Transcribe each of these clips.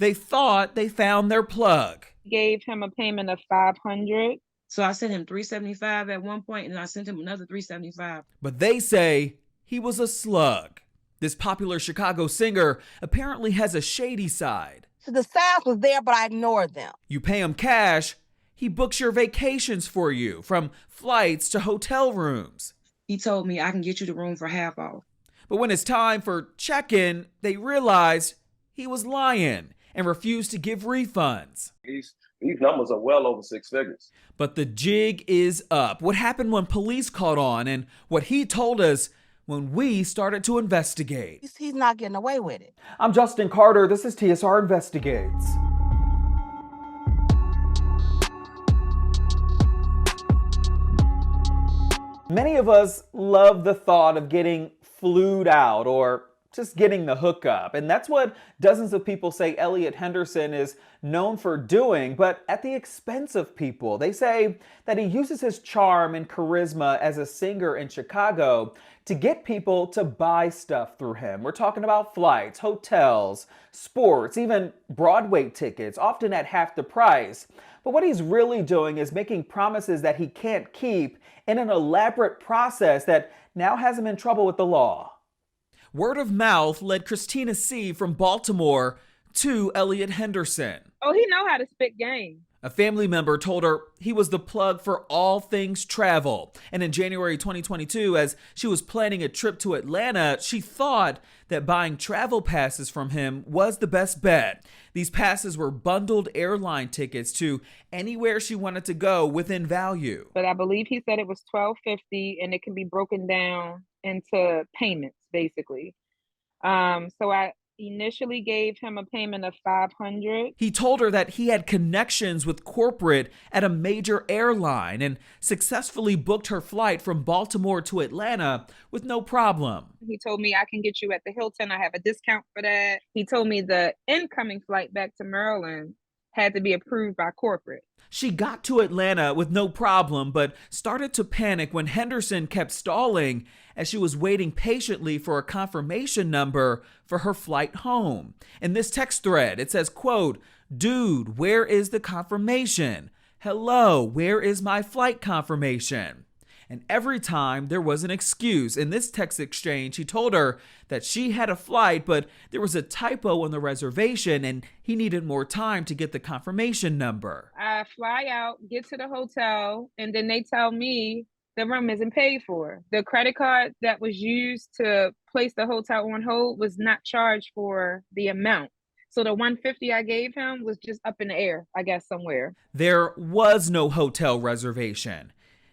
They thought they found their plug. Gave him a payment of 500. So I sent him 375 at one point, and I sent him another 375. But they say he was a slug. This popular Chicago singer apparently has a shady side. So the signs was there, but I ignored them. You pay him cash, he books your vacations for you, from flights to hotel rooms. He told me I can get you the room for half off. But when it's time for check-in, they realized he was lying and refused to give refunds. These numbers are well over six figures. But the jig is up. What happened when police caught on, and what he told us when we started to investigate. He's not getting away with it. I'm Justin Carter. This is TSR Investigates. Many of us love the thought of getting flued out or just getting the hookup. And that's what dozens of people say Elliot Henderson is known for doing, but at the expense of people. They say that he uses his charm and charisma as a singer in Chicago to get people to buy stuff through him. We're talking about flights, hotels, sports, even Broadway tickets, often at half the price. But what he's really doing is making promises that he can't keep in an elaborate process that now has him in trouble with the law. Word of mouth led Christina C. from Baltimore to Elliot Henderson. Oh, he know how to spit game. A family member told her he was the plug for all things travel. And in January 2022, as she was planning a trip to Atlanta, she thought that buying travel passes from him was the best bet. These passes were bundled airline tickets to anywhere she wanted to go within value. But I believe he said it was $1,250 and it can be broken down into payments, basically. So I initially gave him a payment of $500. He told her that he had connections with corporate at a major airline and successfully booked her flight from Baltimore to Atlanta with no problem. He told me I can get you at the Hilton. I have a discount for that. He told me the incoming flight back to Maryland had to be approved by corporate. She got to Atlanta with no problem, but started to panic when Henderson kept stalling as she was waiting patiently for a confirmation number for her flight home. In this text thread, it says, quote, "Dude, where is the confirmation? Hello, where is my flight confirmation?" And every time there was an excuse. In this text exchange, he told her that she had a flight, but there was a typo on the reservation and he needed more time to get the confirmation number. I fly out, get to the hotel, and then they tell me the room isn't paid for. The credit card that was used to place the hotel on hold was not charged for the amount. So the $150 I gave him was just up in the air, I guess, somewhere. There was no hotel reservation.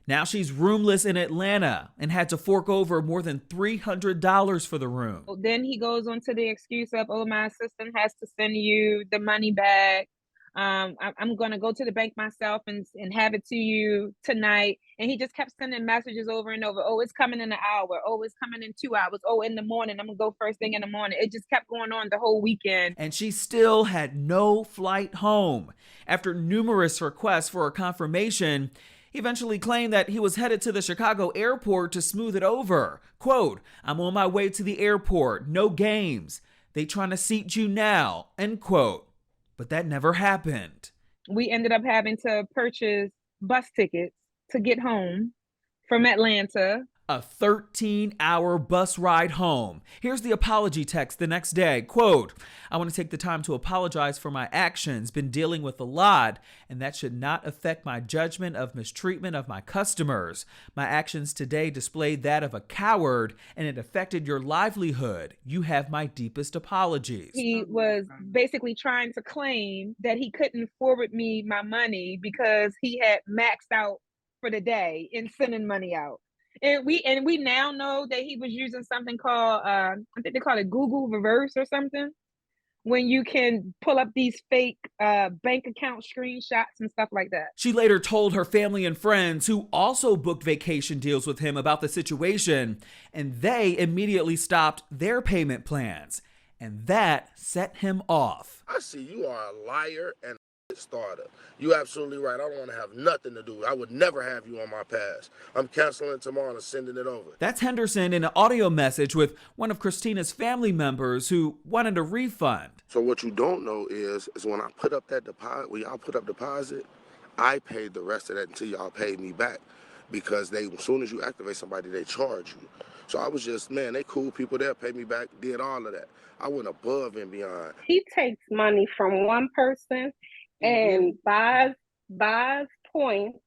Now she's roomless in Atlanta and had to fork over more than $300 for the room. Then he goes on to the excuse of, oh, my assistant has to send you the money back. I'm going to go to the bank myself and have it to you tonight. And he just kept sending messages over and over. Oh, it's coming in an hour. Oh, it's coming in 2 hours. Oh, in the morning. I'm going to go first thing in the morning. It just kept going on the whole weekend. And she still had no flight home. After numerous requests for a confirmation, he eventually claimed that he was headed to the Chicago airport to smooth it over. Quote, "I'm on my way to the airport. No games. They trying to seat you now." End quote. But that never happened. We ended up having to purchase bus tickets to get home from Atlanta. A 13-hour bus ride home. Here's the apology text the next day. Quote, "I want to take the time to apologize for my actions. Been dealing with a lot, and that should not affect my judgment of mistreatment of my customers. My actions today displayed that of a coward, and it affected your livelihood. You have my deepest apologies." He was basically trying to claim that he couldn't forward me my money because he had maxed out for the day in sending money out. And we now know that he was using something called I think they call it Google Reverse or something, when you can pull up these fake bank account screenshots and stuff like that. She later told her family and friends who also booked vacation deals with him about the situation, and they immediately stopped their payment plans. And that set him off. I see you are a liar and it started. You absolutely right. I don't want to have nothing to do. I would never have you on my pass. I'm canceling tomorrow and sending it over. That's Henderson in an audio message with one of Christina's family members who wanted a refund. So what you don't know is when I put up that deposit, when y'all put up deposit, I paid the rest of that until y'all paid me back. Because as soon as you activate somebody, they charge you. So I was just, man, they cool people there, paid me back, did all of that. I went above and beyond. He takes money from one person and buys points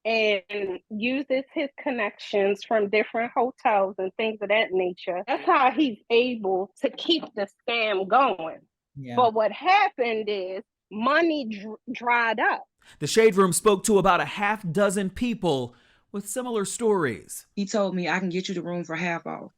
and uses his connections from different hotels and things of that nature. That's how he's able to keep the scam going. Yeah. But what happened is money dried up. The Shade Room spoke to about a half dozen people with similar stories. He told me I can get you the room for half off.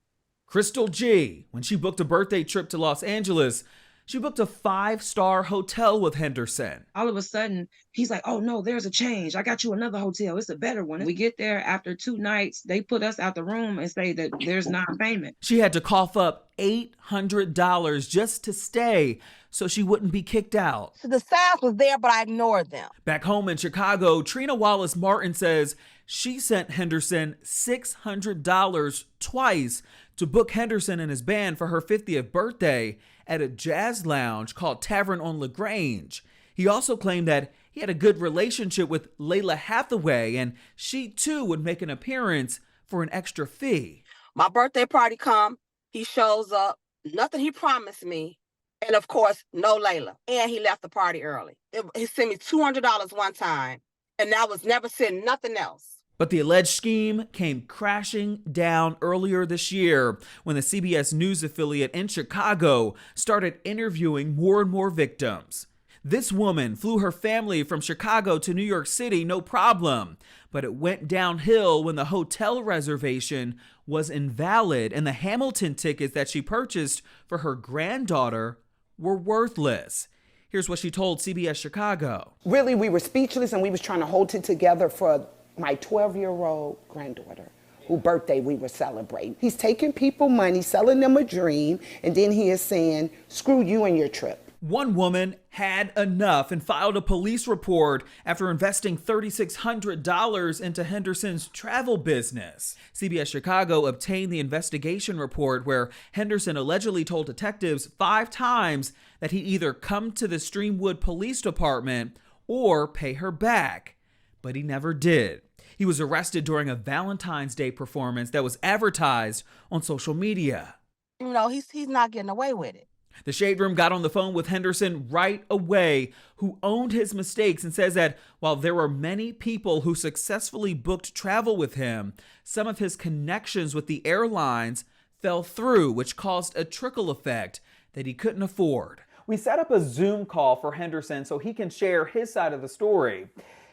Crystal G, when she booked a birthday trip to Los Angeles, she booked a 5-star hotel with Henderson. All of a sudden, he's like, oh no, there's a change. I got you another hotel. It's a better one. We get there after 2 nights, they put us out the room and say that there's non-payment. She had to cough up $800 just to stay so she wouldn't be kicked out. So the signs was there, but I ignored them. Back home in Chicago, Trina Wallace Martin says she sent Henderson $600 twice to book Henderson and his band for her 50th birthday at a jazz lounge called Tavern on LaGrange. He also claimed that he had a good relationship with Layla Hathaway, and she too would make an appearance for an extra fee. My birthday party come, he shows up, nothing he promised me, and of course, no Layla. And he left the party early. He sent me $200 one time, and I was never sent nothing else. But the alleged scheme came crashing down earlier this year when the CBS News affiliate in Chicago started interviewing more and more victims. This woman flew her family from Chicago to New York City, no problem. But it went downhill when the hotel reservation was invalid and the Hamilton tickets that she purchased for her granddaughter were worthless. Here's what she told CBS Chicago. Really, we were speechless and we was trying to hold it together for my 12-year-old granddaughter, whose birthday we were celebrating. He's taking people money, selling them a dream, and then he is saying, screw you and your trip. One woman had enough and filed a police report after investing $3,600 into Henderson's travel business. CBS Chicago obtained the investigation report where Henderson allegedly told detectives 5 times that he'd either come to the Streamwood Police Department or pay her back. But he never did. He was arrested during a Valentine's Day performance that was advertised on social media. You know, he's not getting away with it. The Shade Room got on the phone with Henderson right away, who owned his mistakes and says that while there were many people who successfully booked travel with him, some of his connections with the airlines fell through, which caused a trickle effect that he couldn't afford. We set up a Zoom call for Henderson so he can share his side of the story.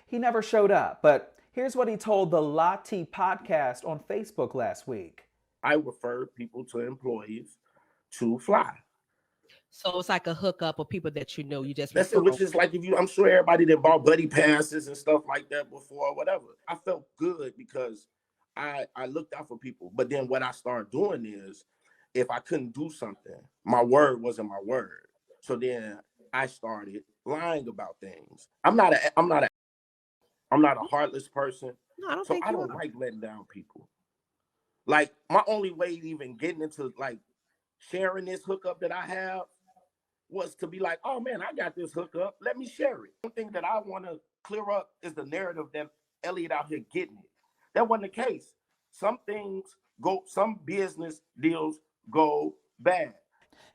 He never showed up, but here's what he told the Lati podcast on Facebook last week. I referred people to employees to fly. So it's like a hookup of people that you know. You just that's it, which is like I'm sure everybody that bought buddy passes and stuff like that before or whatever. I felt good because I looked out for people. But then what I started doing is if I couldn't do something, my word wasn't my word. So then I started lying about things. I'm not a heartless person. No, I don't so think I don't like letting down people. Like my only way to even getting into like sharing this hookup that I have was to be like, oh man, I got this hookup. Let me share it. One thing that I want to clear up is the narrative that Elliot out here getting it. That wasn't the case. Some business deals go bad.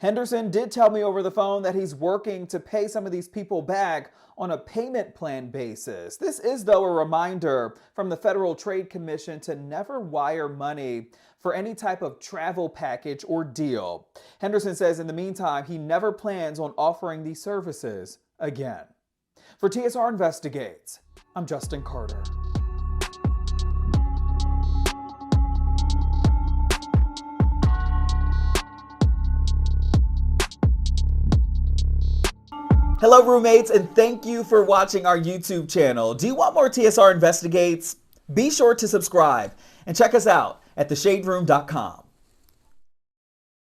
Henderson did tell me over the phone that he's working to pay some of these people back on a payment plan basis. This is, though, a reminder from the Federal Trade Commission to never wire money for any type of travel package or deal. Henderson says in the meantime, he never plans on offering these services again. For TSR Investigates, I'm Justin Carter. Hello, roommates, and thank you for watching our YouTube channel. Do you want more TSR Investigates? Be sure to subscribe and check us out at theshaderoom.com.